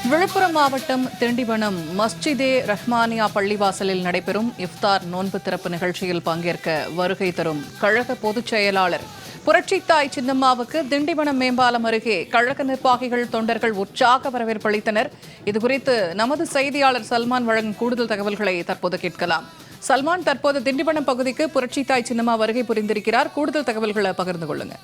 விழுப்புரம் மாவட்டம் திண்டிவனம் மஸ்ஜிதே ரஹ்மானியா பள்ளிவாசலில் நடைபெறும் இஃப்தார் நோன்பு திறப்பு நிகழ்ச்சியில் பங்கேற்க வருகை தரும் கழக பொதுச் செயலாளர் புரட்சித்தாய் சின்னம்மாவுக்கு திண்டிவனம் மேம்பாலம் அருகே கழக நிர்வாகிகள் தொண்டர்கள் உற்சாக வரவேற்பு அளித்தனர். இதுகுறித்து நமது செய்தியாளர் சல்மான் வழங்கும் கூடுதல் தகவல்களை தற்போது கேட்கலாம். சல்மான், தற்போது திண்டிவனம் பகுதிக்கு புரட்சித்தாய் சின்னம்மா வருகை புரிந்திருக்கிறார். கூடுதல் தகவல்களை பகிர்ந்து கொள்ளுங்க.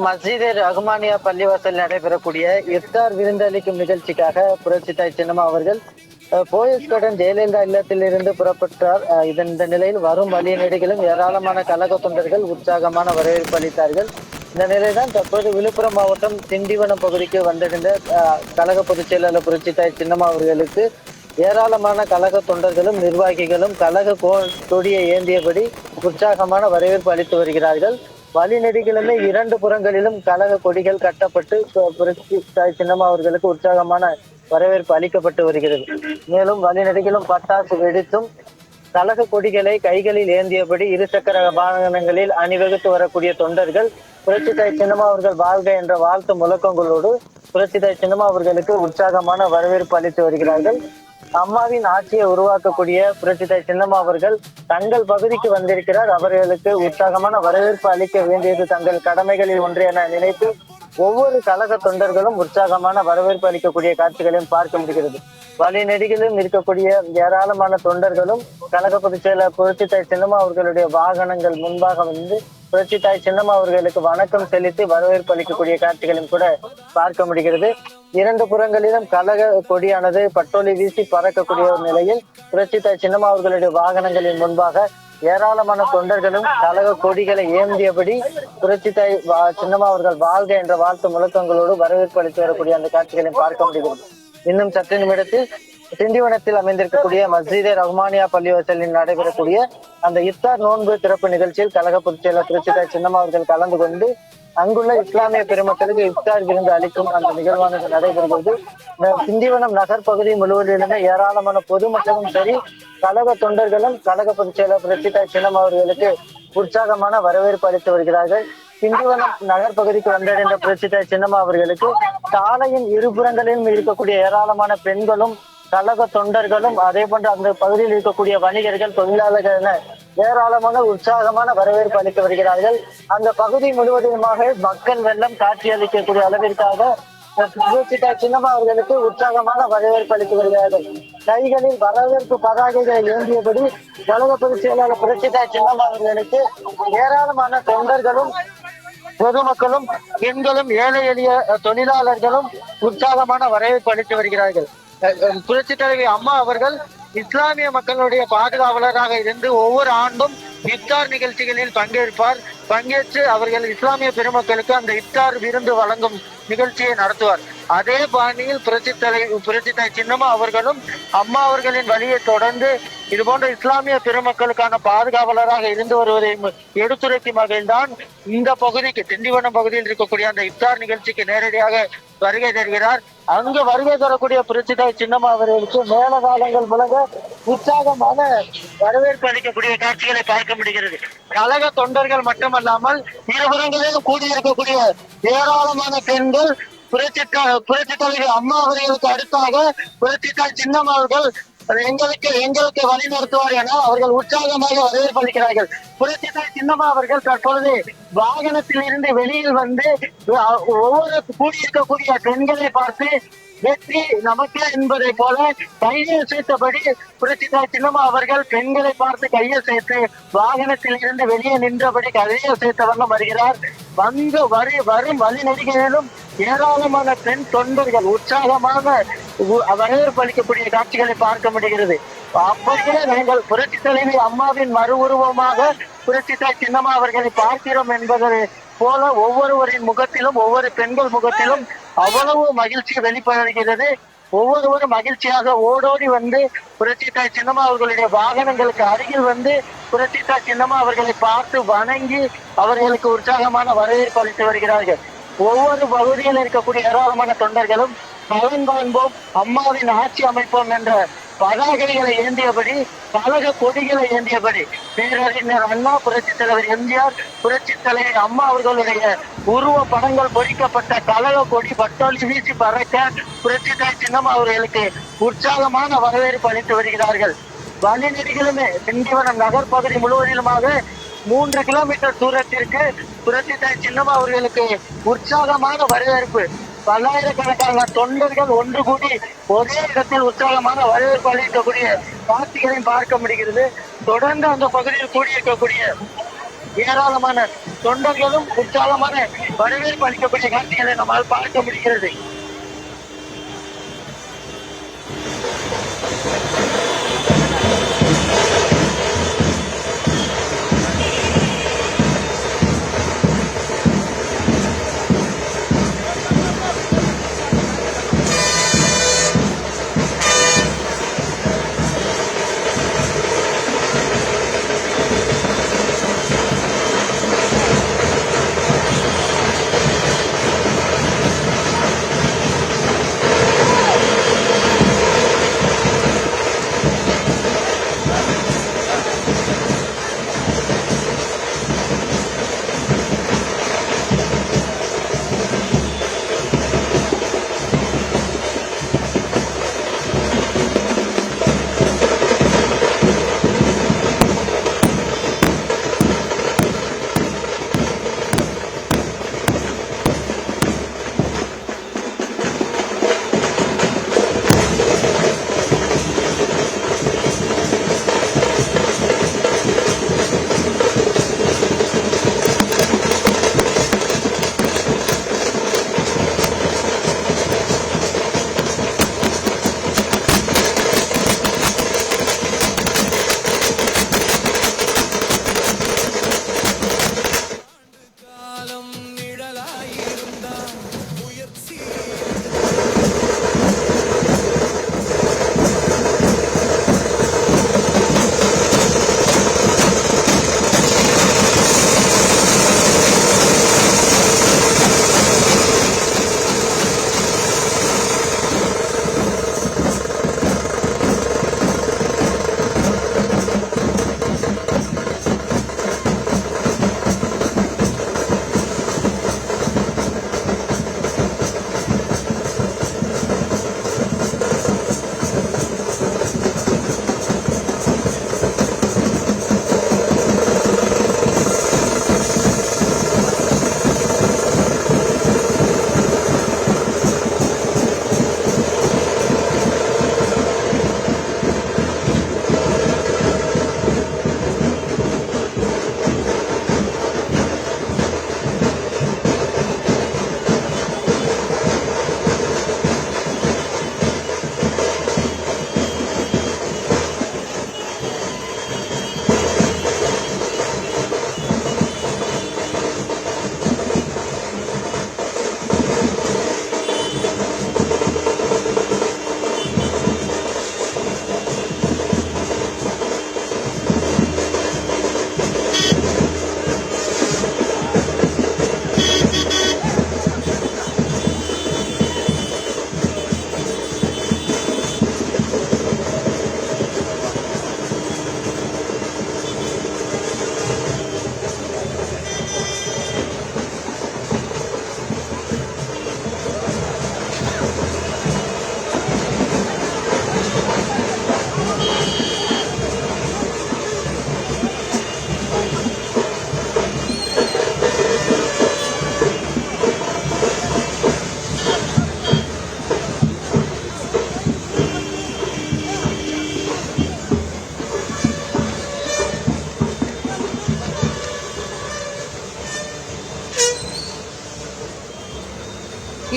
மஸ்ஜிதே ரஹ்மானியா பள்ளிவாசல் நடைபெறக்கூடிய இஃப்தார் விருந்தளிக்கும் நிகழ்ச்சிக்காக புரட்சித்தாய் சின்னம்மா அவர்கள் போயஸ் கார்டன் ஜெயலலிதா இல்லத்திலிருந்து புறப்பட்டார். இந்த நிலையில் வரும் வழி நெடுகிலும் ஏராளமான கழக தொண்டர்கள் உற்சாகமான வரவேற்பு அளித்தார்கள். இந்த நிலையில்தான் தற்போது விழுப்புரம் மாவட்டம் திண்டிவனம் பகுதிக்கு வந்திருந்த கழக பொதுச் செயலாளர் புரட்சித்தாய் சின்னம்மா அவர்களுக்கு ஏராளமான கழக தொண்டர்களும் நிர்வாகிகளும் கழக கொடியை ஏந்தியபடி உற்சாகமான வரவேற்பு அளித்து வருகிறார்கள். வழிநெடுகிலுமே இரண்டு புறங்களிலும் கழக கொடிகள் கட்டப்பட்டு புரட்சித்தாய் சின்னம்மா அவர்களுக்கு உற்சாகமான வரவேற்பு அளிக்கப்பட்டு வருகிறது. மேலும் வழிநெடுகிலும் பட்டாசு வெடித்தும் கழக கொடிகளை கைகளில் ஏந்தியபடி இருசக்கர வாகனங்களில் அணிவகுத்து வரக்கூடிய தொண்டர்கள் புரட்சித்தாய் சின்னம்மா அவர்கள் வாழ்க என்ற வாழ்த்து முழக்கங்களோடு புரட்சித்தாய் சின்னம்மா அவர்களுக்கு உற்சாகமான வரவேற்பு அளித்து வருகிறார்கள். அம்மாவின் ஆட்சியை உருவாக்கக்கூடிய புரட்சித்தாய் சின்னம்மா அவர்கள் தங்கள் பகுதிக்கு வந்திருக்கிறார். அவர்களுக்கு உற்சாகமான வரவேற்பு அளிக்க வேண்டியது தங்கள் கடமைகளில் ஒன்று என நினைத்து ஒவ்வொரு கழக தொண்டர்களும் உற்சாகமான வரவேற்பு அளிக்கக்கூடிய காட்சிகளையும் பார்க்க முடிகிறது. வழிநெடுகிலும் இருக்கக்கூடிய ஏராளமான தொண்டர்களும் கழக பொதுச் செயலர் புரட்சித்தாய் சின்னம்மா அவர்களுடைய வாகனங்கள் முன்பாக வந்து புரட்சித்தாய் சின்னம்மா அவர்களுக்கு வணக்கம் செலுத்தி வரவேற்பு அளிக்கக்கூடிய காட்சிகளையும் கூட பார்க்க முடிகிறது. இரண்டு புறங்களிலும் கழக கொடியானது பட்டோலி வீசி பறக்கக்கூடிய ஒரு நிலையில் புரட்சித்தாய் சின்னம்மா அவர்களுடைய வாகனங்களின் முன்பாக ஏராளமான தொண்டர்களும் கழக கொடிகளை ஏந்தியபடி புரட்சித்தாய் சின்னம்மா அவர்கள் வாழ்க என்ற வாழ்த்து முழக்கங்களோடு வரவேற்பு அளித்து வரக்கூடிய அந்த காட்சிகளையும் பார்க்க முடிகிறது. இன்னும் சற்று நிமிடத்தில் திண்டிவனத்தில் அமைந்திருக்கக்கூடிய மஸ்ஜிதே ரஹ்மானியா பள்ளிவாசலில் நடைபெறக்கூடிய அந்த இஃப்தார் நோன்பு திறப்பு நிகழ்ச்சியில் கழக பொதுச் செயலர் புரட்சித்தாய் சின்னம்மா அவர்கள் கலந்து கொண்டு அங்குள்ள இஸ்லாமிய பெருமக்களுக்கு இஃப்தார் விருந்து அளிக்கும் அந்த நிகழ்வானது நடைபெறுகிறது. திண்டிவனம் நகர் பகுதி முழுவதிலுமே ஏராளமான பொதுமக்களும் சரி கழக தொண்டர்களும் கழக பொதுச் செயலர் புரட்சித்தாய் சின்னம்மா அவர்களுக்கு உற்சாகமான வரவேற்பு அளித்து வருகிறார்கள். திண்டிவனம் நகர் பகுதிக்கு வந்தடைந்த புரட்சித்தாய் சின்னம்மா அவர்களுக்கு சாலையின் இருபுறங்களிலும் இருக்கக்கூடிய ஏராளமான பெண்களும் கழக தொண்டர்களும் அதே போன்று அந்த பகுதியில் இருக்கக்கூடிய வணிகர்கள் தொழிலாளர்கள் என ஏராளமான உற்சாகமான வரவேற்பு அளித்து வருகிறார்கள். அந்த பகுதி முழுவதுமாக மக்கள் வெள்ளம் காட்சியளிக்கக்கூடிய அளவிற்காக புரட்சித்தாய் சின்னம்மா அவர்களுக்கு உற்சாகமான வரவேற்பு அளித்து வருகிறார்கள். கைகளில் வரவேற்பு பதாகைகளை ஏந்தியபடி கழக பொதுச் செயலாளர் புரட்சித்தாய் சின்னம்மா அவர்களுக்கு ஏராளமான தொண்டர்களும் பொதுமக்களும் பெண்களும் ஏழை எளிய தொழிலாளர்களும் உற்சாகமான வரவேற்பு அளித்து வருகிறார்கள். புரட்சி தலைவி அம்மா அவர்கள் இஸ்லாமிய மக்களுடைய பாதுகாவலராக இருந்து ஒவ்வொரு ஆண்டும் இஃப்தார் நிகழ்ச்சிகளில் பங்கேற்று அவர்கள் இஸ்லாமிய பெருமக்களுக்கு அந்த இஃப்தார் விருந்து வழங்கும் நிகழ்ச்சியை நடத்துவார். அதே பாணியில் புரட்சித்தாய் சின்னம்மா அவர்களும் அம்மா அவர்களின் வழியை தொடர்ந்து இது போன்ற இஸ்லாமிய பெருமக்களுக்கான பாதுகாவலராக இருந்து வருவதை எடுத்துரைக்கும் வகையில்தான் இந்த பகுதிக்கு திண்டிவனம் பகுதியில் இருக்கக்கூடிய அந்த இஃப்தார் நிகழ்ச்சிக்கு நேரடியாக வருகை தருகிறார். அங்கு வருகை தரக்கூடிய புரட்சித்தாய் சின்னம்மா அவர்களுக்கு மேலகாலங்கள் முழங்க உற்சாகமான வரவேற்பு அளிக்கக்கூடிய காட்சிகளை பார்க்க முடிகிறது. கழக தொண்டர்கள் மட்டுமல்லாமல் இருபுறங்களிலும் கூடியிருக்கக்கூடிய ஏராளமான பெண்கள் புரட்சி தலைவர் அம்மா அவர்களுக்கு அடுத்தாக புரட்சித்தாய் சின்னம்மா அவர்கள் எங்களுக்கு வழி நடத்துவார் என அவர்கள் உற்சாகமாக வரவேற்பு அளிக்கிறார்கள். புரட்சித்தாய் சின்னம்மா அவர்கள் தற்பொழுது வாகனத்தில் இருந்து வெளியில் வந்து ஒவ்வொரு கூடியிருக்கக்கூடிய பெண்களை பார்த்து வெற்றி நமக்கு என்பதை போல கையை சேர்த்தபடி புரட்சித்தாய் சின்னம்மா அவர்கள் பெண்களை பார்த்து கையை சேர்த்து வாகனத்தில் இருந்து வெளியே நின்றபடி கையை சேர்த்த வண்ணம் வருகிறார். வரும் வழி நெடுகிலும் ஏராளமான பெண் தொண்டர்கள் உற்சாகமாக வரவேற்பு அளிக்கக்கூடிய காட்சிகளை பார்க்க முடிகிறது. அப்படியே நாங்கள் புரட்சி தலைவி அம்மாவின் மறு உருவமாக புரட்சித்தாய் சின்னம்மா அவர்களை பார்க்கிறோம் என்பதை போல ஒவ்வொருவரின் முகத்திலும் ஒவ்வொரு பெண்கள் முகத்திலும் அவ்வளவு மகிழ்ச்சி வெளிப்படுகிறது. ஒவ்வொருவரும் மகிழ்ச்சியாக ஓடோடி வந்து புரட்சித்தாய் சின்னம்மா அவர்களுடைய வாகனங்களுக்கு அருகில் வந்து புரட்சித்தாய் சின்னம்மா அவர்களை பார்த்து வணங்கி அவர்களுக்கு உற்சாகமான வரவேற்பு அளித்து வருகிறார்கள். ஒவ்வொரு பகுதியில் இருக்கக்கூடிய ஏராளமான தொண்டர்களும் பலன் காண்போம் அம்மாவின் ஆட்சி அமைப்போம் என்ற பதாகைகளை ஏந்தியபடி கழக கொடிகளை ஏந்தியபடி பேரறிஞர் அண்ணா, புரட்சி தலைவர் எம்ஜிஆர், புரட்சி தலைவர் அம்மா அவர்களுடைய உருவ படங்கள் பொறிக்கப்பட்ட கழக கொடி பட்டோலி வீசி பறக்க புரட்சி தலைவர் சின்னம்மா அவர்களுக்கு உற்சாகமான வரவேற்பு அளித்து வருகிறார்கள். வழிநெடுகிலுமே திண்டிவனம் நகர் பகுதி முழுவதிலுமாக 3 கிலோமீட்டர் தூரத்திற்கு புரட்சி தலைவர் சின்னம்மா அவர்களுக்கு உற்சாகமான வரவேற்பு. பல்லாயிரக்கணக்கான தொண்டர்கள் ஒன்று கூடி ஒரே இடத்தில் உற்சாகமான வரவேற்பு அளிக்கக்கூடிய காட்சிகளையும் பார்க்க முடிகிறது. தொடர்ந்து அந்த பகுதியில் கூடியிருக்கக்கூடிய ஏராளமான தொண்டர்களும் உற்சாகமான வரவேற்பு அளிக்கக்கூடிய காட்சிகளை நம்மால் பார்க்க முடிகிறது.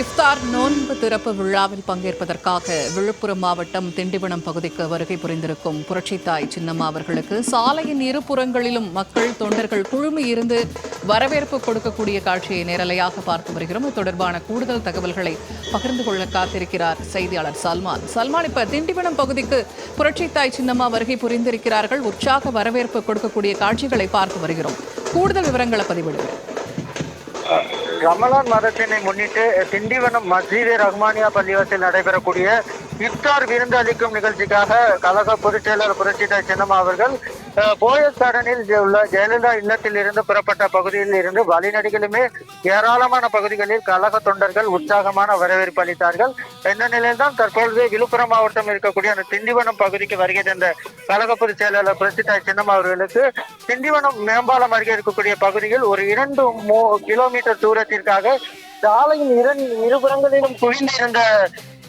இஃப்தார் நோன்பு திறப்பு விழாவில் பங்கேற்பதற்காக விழுப்புரம் மாவட்டம் திண்டிவனம் பகுதிக்கு வருகை புரிந்திருக்கும் புரட்சித்தாய் சின்னம்மா அவர்களுக்கு சாலையின் இருபுறங்களிலும் மக்கள் தொண்டர்கள் குழுமி இருந்து வரவேற்பு கொடுக்கக்கூடிய காட்சியை நேரலையாக பார்த்து வருகிறோம். இது தொடர்பான கூடுதல் தகவல்களை பகிர்ந்து கொள்ள காத்திருக்கிறார் செய்தியாளர் சல்மான். சல்மான், இப்ப திண்டிவனம் பகுதிக்கு புரட்சித்தாய் சின்னம்மா வருகை புரிந்திருக்கிறார்கள். உற்சாக வரவேற்பு கொடுக்கக்கூடிய காட்சிகளை பார்த்து வருகிறோம். கூடுதல் விவரங்களை பதிவிடுங்கள். ரமலான் மாதத்தினை முன்னிட்டு திண்டிவனம் மஸ்ஜிதே ரஹ்மானியா பள்ளிவாசலில் நடைபெறக்கூடிய இஃப்தார் விருந்து அளிக்கும் நிகழ்ச்சிக்காக கழக பொதுச் செயலாளர் புரட்சித்தாய் சின்னம்மா அவர்கள் போயஸ் கார்டனில் உள்ள ஜெயலலிதா இல்லத்தில் இருந்து புறப்பட்ட பகுதியில் இருந்து வழிநடிகளுமே ஏராளமான பகுதிகளில் கழக தொண்டர்கள் உற்சாகமான வரவேற்பு அளித்தார்கள். இந்த நிலையில்தான் தற்பொழுது விழுப்புரம் மாவட்டம் இருக்கக்கூடிய அந்த திண்டிவனம் பகுதிக்கு வருகை தந்த கழக பொதுச் செயலாளர் புரட்சித்தாய் சின்னம்மா அவர்களுக்கு திண்டிவனம் மேம்பாலம் அருகே இருக்கக்கூடிய பகுதியில் ஒரு 2 கிலோமீட்டர் தூரத்திற்காக சாலையின் இருபுறங்களிலும் குவிந்திருந்த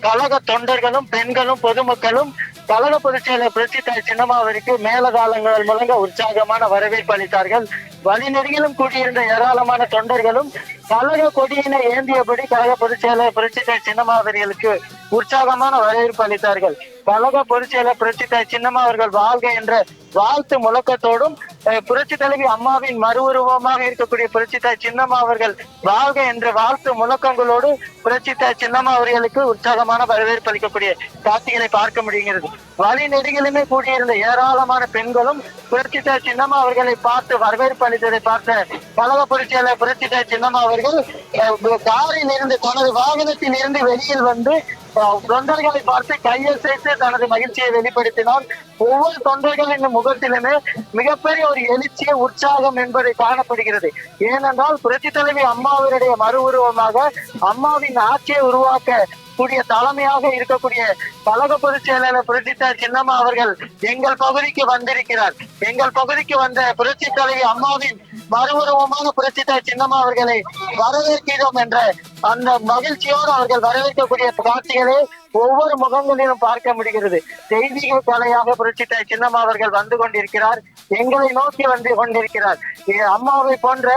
கழக தொண்டர்களும் பெண்களும் பொதுமக்களும் கழக பொதுச் செயலர் புரட்சித்தாய் சின்னம்மா அவருக்கு மேலதாளங்கள் முழங்க உற்சாகமான வரவேற்பு அளித்தார்கள். வழிநெடுகிலும் கூடியிருந்த ஏராளமான தொண்டர்களும் கழக கொடியினை ஏந்தியபடி கழக பொதுச் செயலர் புரட்சித்தாய் சின்னம்மா அவர்களுக்கு உற்சாகமான வரவேற்பு அளித்தார்கள். கழக பொதுச் செயலர் புரட்சித்தாய் சின்னம்மா அவர்கள் வாழ்க என்ற வாழ்த்து முழக்கத்தோடும் புரட்சி தலைவி அம்மாவின் மறுஉருவமாக இருக்கக்கூடிய புரட்சித்தாய் சின்னம்மா அவர்கள் வாழ்க என்ற வாழ்த்து முழக்கங்களோடு புரட்சித்தாய் சின்னம்மா அவர்களுக்கு உற்சாகமான வரவேற்பு அளிக்கக்கூடிய காட்சிகளை பார்க்க முடிகிறது. வழி நெடுகிலுமே கூடியிருந்த ஏராளமான பெண்களும் புரட்சித்தாய் சின்னம்மா அவர்களை பார்த்து வரவேற்பு அளித்ததை பார்த்த கழக பொதுச் செயலர் புரட்சித்தாய் சின்னம்மா அவர்கள் காரில் இருந்து தனது வாகனத்தில் இருந்து வெளியில் வந்து தொண்டர்களை பார்த்து கையசைத்து தனது மகிழ்ச்சியை வெளிப்படுத்தினார். ஒவ்வொரு தொண்டர்களின் முகத்திலுமே மிகப்பெரிய ஒரு எழுச்சிய உற்சாகம் என்பதை காணப்படுகிறது. ஏனென்றால் புரட்சி தலைவி அம்மாவினுடைய மறு உருவமாக அம்மாவின் ஆட்சியை உருவாக்க கூடிய தலைமையாக இருக்கக்கூடிய கழக பொதுச் செயலாளர் புரட்சித்தாய் சின்னம்மா அவர்கள் எங்கள் பகுதிக்கு வந்திருக்கிறார். எங்கள் பகுதிக்கு வந்த புரட்சி தலைவி அம்மாவின் மறுஉருவமான புரட்சித்தாய் சின்னம்மா அவர்களை வரவேற்கிறோம் என்ற அந்த மகிழ்ச்சியோடு அவர்கள் வரவேற்கக்கூடிய காட்சிகளை ஒவ்வொரு முகங்களிலும் பார்க்க முடிகிறது. தெய்வீக கலையாக புரட்சித்தாய் சின்னம்மா அவர்கள் வந்து கொண்டிருக்கிறார். எங்களை நோக்கி வந்து கொண்டிருக்கிறார். அம்மாவை போன்ற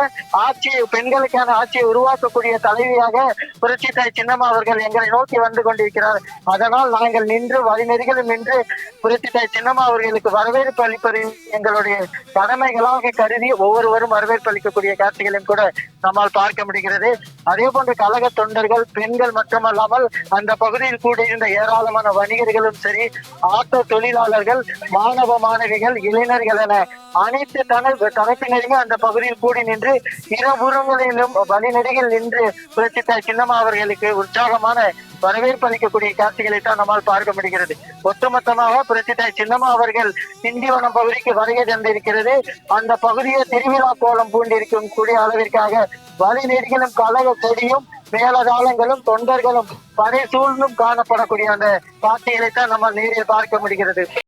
ஆட்சியை பெண்களுக்கான ஆட்சியை உருவாக்கக்கூடிய தலைவியாக புரட்சித்தாய் சின்னம்மா அவர்கள் எங்களை நோக்கி வந்து கொண்டிருக்கிறார். அதனால் நாங்கள் நின்று வழிநெறிகளும் நின்று புரட்சித்தாய் சின்னம்மா அவர்களுக்கு வரவேற்பு அளிப்பது எங்களுடைய கடமைகளாக கருதி ஒவ்வொருவரும் வரவேற்பு அளிக்கக்கூடிய காட்சிகளையும் கூட நம்மால் பார்க்க முடிகிறது. அதே போன்ற கழக தொண்டர்கள் பெண்கள் மட்டுமல்லாமல் அந்த பகுதியில் கூட இருந்த ஏராளமான வணிகர்களும் சரி, ஆட்டோ தொழிலாளர்கள், மாணவ மாணவிகள், இளைஞர்கள் என அனைத்து தரப்பினருமே அந்த பகுதியில் கூடி நின்று இருபுறங்களிலும் வழிநெடுகில் நின்று புரட்சித்தாய் சின்னம்மா அவர்களுக்கு உற்சாகமான வரவேற்பு அளிக்கக்கூடிய காட்சிகளை தான் நம்மால் பார்க்க முடிகிறது. ஒட்டுமொத்தமாக புரட்சித்தாய் சின்னம்மா அவர்கள் திண்டிவனம் பகுதிக்கு வருகை தந்திருக்கிறது. அந்த பகுதியை திருவிழா கோலம் பூண்டிருக்கும் கூடிய அளவிற்காக வழிநெடுகிலும் கழக கொடியும் மேலதாளங்களும் தொண்டர்களும் படை சூழ்ந்தும் காணப்படக்கூடிய அந்த காட்சிகளை தான் நம்ம நேரில் பார்க்க முடிகிறது.